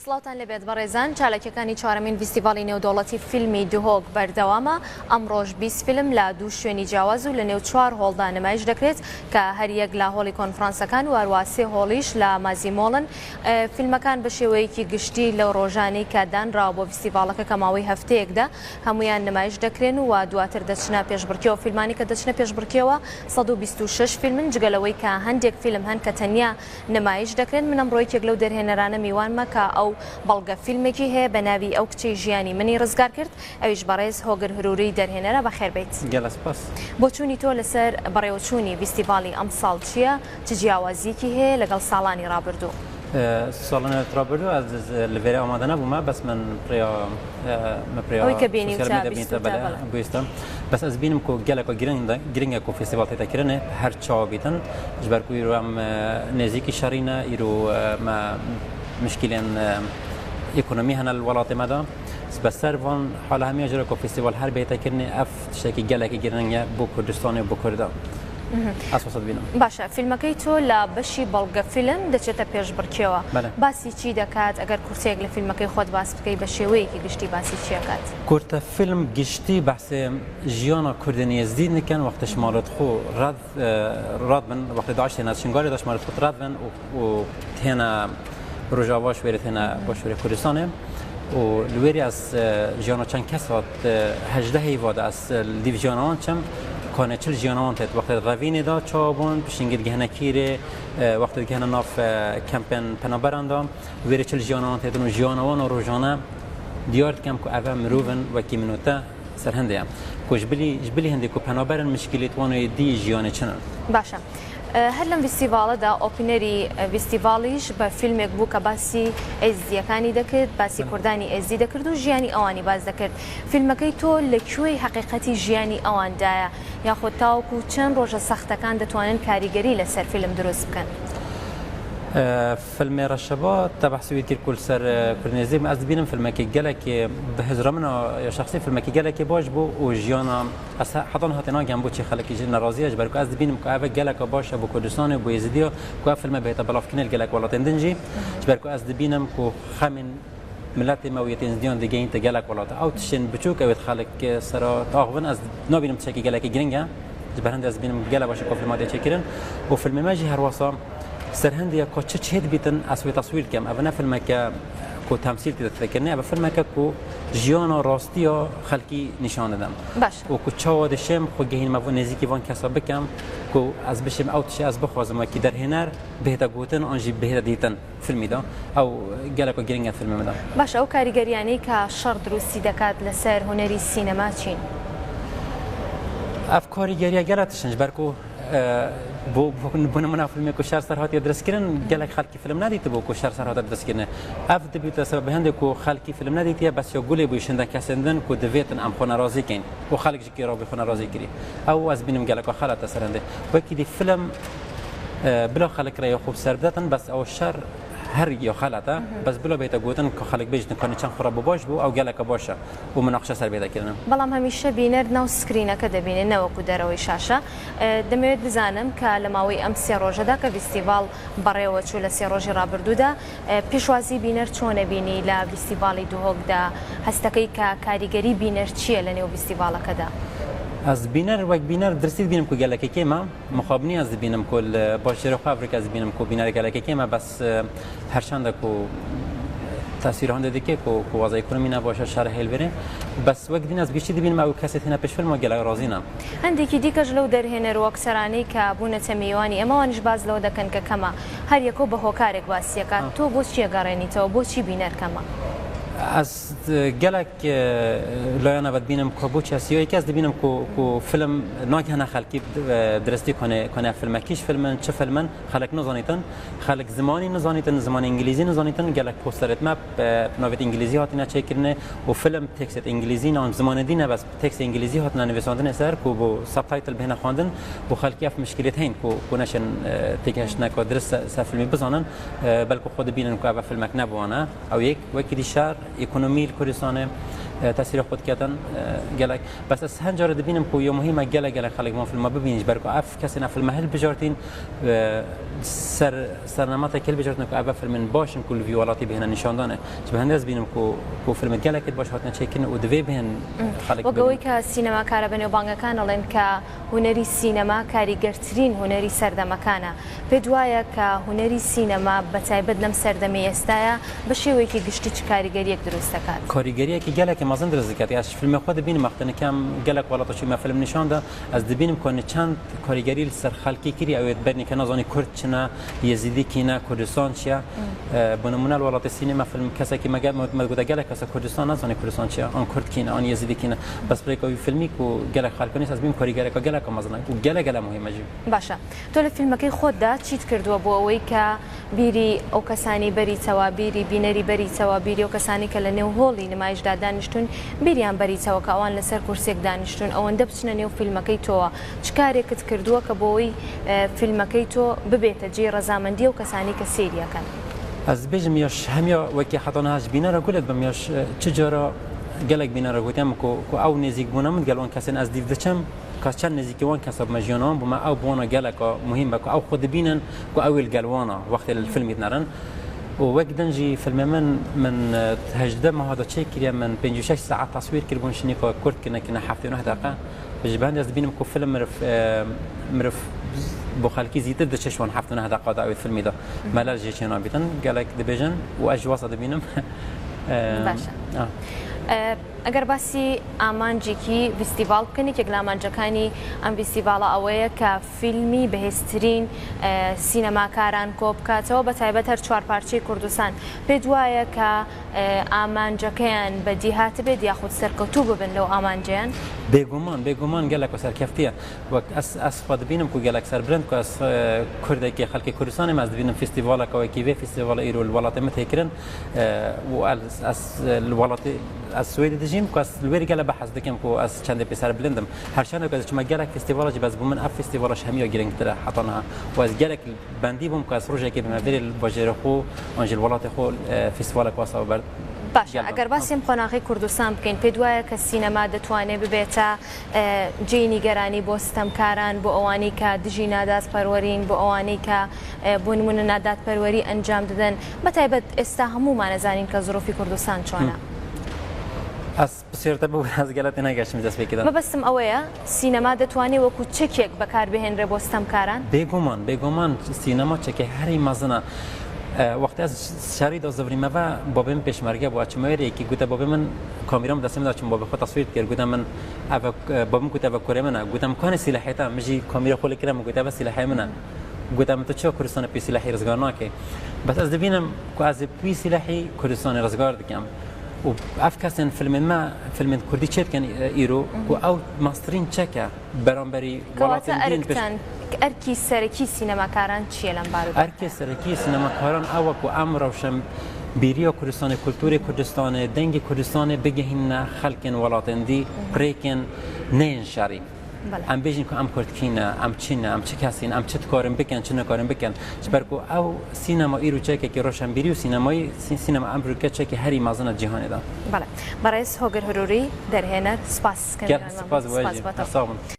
سڵاوتان لەبێت بەڕێزان چالەکەەکانی چوارەمین فیستیڤاڵی نێودەوڵەتی فیلمی دهۆک بەردەوامە ئەمڕۆژ 20 فیلم لە دوو شوێنی جیاواز و لە نێو 4 هۆڵدا نمایش دەکرێت کە هەریەک لە هۆڵی کۆنفرانسەکان و هەرواسێ هۆڵیش لە مازیمۆڵن فیلمەکان بە شێوەیەکی گشتی لە ڕۆژانەی کە دانراوە بۆ فیستیڤاڵەکە کە ماوەی هەفتەیەکدا هەمویان نمایش دەکرێن و دواتر دەچنە پێشبڕکێەوە فیلمانی کە دەچنە پێشبڕکێەوە 126 فیلمن جگەلەوەی کە هەندێک فیلم هەن کە تەنیا نمایش دەکرێن منم ڕۆیەک لەو دەرهێنەرانە میوانمە کە ئەو بەڵگە فیلمێکی هەیە بە ناوی ئەو کچەی ژیانی منی ڕزگار کرد ئەویش بەڕێز هۆگر هەروری دەرهێنەرە بەخێربێت بۆ چوونی تۆ لەسەر بەڕێوەچوونی فیستیڤاڵی ئەم ساڵ چییە چ جیاوازیەکی هەیە لەگەڵ ساڵانی ڕابردوو ساڵانە ڕابردوو از لەوێرە ئامادە نەبوومە بەس من بویستم بەس ئەس بینم کو geleko giringe ku festival tê kirine her çawa bîtin ji ber ku îro em nêzîkî şerîne îro me mişkîlên ekonomî hene li welatê me da bi ser van hala hemiya jî ku festival her bête kirine ev tiştekî gelekî giring ye bۆ Kurdistanê bۆ Kurda ئاسۆسەت بینم باشە فیلمەکەی تۆ لە بەشی بەڵگە فیلم دەچێتە پێشبڕکێەوە باسی چی دەکات ئەگەر کورسێک لە فیلمەکەی خۆت باس بکەی بە شێوەیەکی گشتی باسی چی دەکات کورتە فیلم گشتی بەحسێ ژیانە کوردنی ێزدی نکەن وەختە شمارەت خۆ ڕاد بن وەختی داعش تێنە شنگاری دەشمارەت خۆت ڕاد بن و تێنە ڕۆژاوا شوێرە تێنە بۆ شوێرە کوردستانێ و لوێری ئەس ژیانە چەند کەسات هەژدە هەیڤادە ئەس دیڤژیانەوان چەم کانه چل جیانوان تد وقت روینی دا چابون بشینگید گهنه کیره وقت گهنه ناف کمپین پنابراندام ویره چل جیانوان تد و جیانوان و روزانه دیارت کم که اول مروون و کی منوته سرهنده ام کوش بلی هندی که پنابرن مشکلیت وانه دی جیانه چنن باشه هەر لەم فیستیڤاڵەدا ئۆپینەری فیستیڤاڵیش بە فیلمێک بوو کە باسی ئێزدیەکانی دەکرد باسی کوردانی ئێزدی دەکرد و ژیانی ئەوانی باز دەکرد فیلمەکەی تۆ لەکوێی حەقیقەتی ژیانی ئەواندایە یاخۆ تاوەکو چەند ڕۆژە سەختەکان دەتوانن کاریگەری لەسەر فیلم دروست بکەن فيلم رشبات تبع سويت كل سر كورنيزي از بينم فيلم كي جلك بهزر منا شخصي فيلم كي جلك باش بو وجيانا حضن هاتنا جنبو شي خلك يجينا راضيه جبرك از بينم كاف جلك باش ابو كردستان بو يزيديو كاف فيلم بيت بلافكن الجلك ولا تندنجي جبرك از بينم كو خمن ملت مويتين زديان ديجين تجلك ولا او تشن بتشوك او خلك سرا تاغبن از نبينم تشكي جلك جرينجا جبرند از بينم جلك باش كو فيلم دي تشكرن وفيلم ماجي هرواسا سرهندية كوتش هيد بيتن أسوي تصوير كم أبنا فيلم كا كو تمثيل تتذكرني أبا فيلم كا كو جيانا راستيا خلقي نشان دم باش وكو تشاود الشم خو جهين مفو نزيكي فان كسا بكم كو از بشم أو تشي از بخوازم كي در هنر بهتا قوتن أنجي بهتا ديتن فيلمي دا أو جالكو جرينجا فيلم دا باش أو كاريجرياني كشر دروسي دكات لسر هنري السينما تشين أفكاري جريا جراتشنج بركو بۆ نمونە فیلمێک و شار سەرهاتی دەستکردن gelek خەڵکی فیلم نادیتە بۆ کو شار سەرهاتە دەستکردن ئەف دەبێتە سەبەب هەندێک و خەڵکی فیلم نادیتە بەس گولێ بۆ شندە کەسێندن و دەبێتن ئەم خۆ ناڕازیکەین و خەڵکێکی ڕاوی خۆ ناڕازی کردی ئەو ئەس بینم gelekەوە خەڵاتە سەرهەندێ وەکی دی فیلم بلا خەڵک ڕێی خوب سەر بدەتن بەس ئەو شەر هەر یو خەڵاتە بەس بلا بێتە گوتن کە خەڵک بێژن کانی چەند خڕە بۆ باش بوو ئەو gelekە باشە و مناقشە سەر بێدەکردن بەڵام هەمیشە بینەر ناو سکرینەکە دەبینێت نەوەکو دەرەوەی شاشە دەمەوێت بزانم کە لە ماوەی ئەم سێ ڕۆژەدا کە فیستیڤاڵ بەڕێوە چوو لە سێ ڕۆژی ڕابردوودا پێشوازی بینەر چۆنە بینی لە فیستیڤاڵی دوهۆکدا هەستەکەی کە کاریگەری بینەر چییە لە نێو فیستیڤاڵەکەدا از بینر وقت بینر درسید بینم که گله که ما مخابنی از بینم کل باشیر خبر که از بینم که بینر گله که ما بس هر چند کو تاثیر هنده دیگه کو وضع اکنومی نباشه شهر هل بره بس وقت دین از بیشتر بینم او کسی هنا پیش فیلم گله راضی نم عندي كي جلو در هنا روكسراني كابونه تميواني اما وانش باز لو دكن كما هر يكو به كارك واسيكا تو بو چي غارني تو بو چي بینر کما از gelek لایانا بد بینم که بچه سیایی که از بینم که فیلم ناگه نه خالقی درستی کنه فیلمکیش فیلمن چه فیلمن خالق نزانیتن خالق زمانی نزانیتن زمان انگلیسی نزانیتن gelek پوسترت مپ نویت انگلیسی هاتی نچه کرنه و فیلم تکست انگلیسی نام زمان دینه بس تکست انگلیسی هات ننویساندن سر که با سابتایتل بهنه خواندن و خالقی اف مشکلیت هین که نشن تکش نکو درست فیلمی بزنن بلکه خود بینن که اول فیلمک نبوانه او یک وکی شهر اکنومی کردستان تاثیر خود کردن گلک بس از هنجار دبینم کو یه مهمه گلک خلق ما فیلم ببینیش برکو اف کسی نه فیلم هل بجارتین سرنامه کل بجارتن کو اف فیلم باشن کل ویولاتی بهن نشان دانه چه هندز بینم کو فیلم گلک باش هاتن چکن و دوی بهن خلق وقوی که سینما کار بنی و بانگکان الان که هنری سینما کاریگرترین هنری سردمکانه بدوایه که هنری سینما بتایبد لم سردمی استایا بشوی که گشتی چه کاریگری یک درست کات کاریگری که گلک مازن درست کرد از فیلم خود بینم وقتی کم گلک والا تاشی ما فیلم نشان ده از دبینم کنه چند کاریگری سر خلقی کری اوید برنی که نزانی کرد چنا یزیدی کینا کردستان چیا بنمونه الولات سینما فیلم کسی که مگه گلک کسی کردستان نزانی کردستان چیا آن کرد کینا آن یزیدی کینا بس برای که فیلمی کو گلک خلقی از بیم کاریگری که گلک مازن و گلک مهمه جی باشه تو فیلم که خود ده چیت کردو بو اوی که بیری او کسانی بری توا بیری بینری بری توا بیری او کسانی که لنیو هولی نمایش دانشتون بیریان بری توا که آن لسر کرسی دانشتون آن دبچن نیو فیلم که تو چکاری کت کردو که بوی فیلم که تو ببیت جی رزامندی او کسانی که سیریا کن از بیشتر میاش همیا وکی حتی نه بینه را گلت بمیاش چجورا گلک بینه را گویم کو او نزیک بونم گلوان کسان از دیو دچم کاس چند نزیکوان کسب مجیانان بوم او بونا گلک مهم بکو او خود بینن کو اول گلوانا وقت الفیلم يتنرن ووقدنجي فيلم من هجده ما هذا شيء كريم من 56 ساعة تصوير كربون شنيكو كرت كنا حفتين واحد دقيقة بجبان يز بينم كو فيلم مرف بخالكي زيت ده ششون حفتين واحد دقيقة ده الفيلم ده ملل جي شنو بيتن قالك دبيجن واجواصه دبينم باشا اگر باسی آمانجی کی فستیوال کنی که گلامانجکانی ام فستیوال اوه که فیلمی بهسترین سینما کاران کوب کاتو با تایبت هر چهار پارچه کردستان بدوایه که آمانجکان بدی هات بدی خود سرکوتو ببن لو آمانجیان بگمان گلک و سرکفتیه و از خود بینم که گلک سر برند که از کرده که خلک کردستان ما از بینم فستیوال که وکی فستیوال ایرو الولات متهکرن و از الولات از سوئد دجیم که از الوری گله بحث دکم که از چند پسر بلندم هر چند که از چما گلک فستیوال جبز بومن اف فستیوالش همیو گرنگ تر حتانا و از گلک بندی بوم که از روزی که بمدیر باجر خو آنجل ولات خو فستیوال کواسا برد باشه اگر باسیم قناقی کردستان بکن پدوای که سینما دتوانه ببیتا جینی گرانی بوستم کاران بو اوانی که دجی نادات پرورین بو اوانی که بو نمونه نادات پروری انجام دادن بتایبت استهمو ما نزانین که ظروفی کردستان چونه از بسیارت بود از گلتی نگشتم دست بکیدم. ما بسم اویا سینما دتوانی و کو چکیک بکار بهن ربستم کاران. بگمان سینما چکی هری مزنه وقتی از شرید از زبری ما بابم پیشمرگه بود چمایری که گوته بابم من کامیرام دستم داشتم بابم خود تصویر کرد گوته من بابم گوته و کره منه گوتم کان سلاحیتا مجی کامیرا خول کردم گوته بس سلاحی منه گوتم تو چه کردستان پی سلاحی رزگار ناکه بس از دبینم که از پی سلاحی کردستان رزگار دکم و افکاسن فیلم کردی چت کن ایرو و او ماسترین چکه برانبری ولات ارکتن ارکی سرکی سینما کاران چیه لامبارو ارکی سرکی سینما کاران او کو امروشم بیریا کردستان کلتور کردستان دنگ کردستان بگهین خلکن ولاتندی پریکن نه شری ام بیشین که ام کرد کینه ام چینه ام چه کسین ام چه کارم بکن چه نکارم بکن چبرکو او سینما ایرو چکه که روشن بیری و سینما امریکا چکه هری مازن جهانی دا بله برای هوگر هروری در هنر سپاس کنم سپاس واجد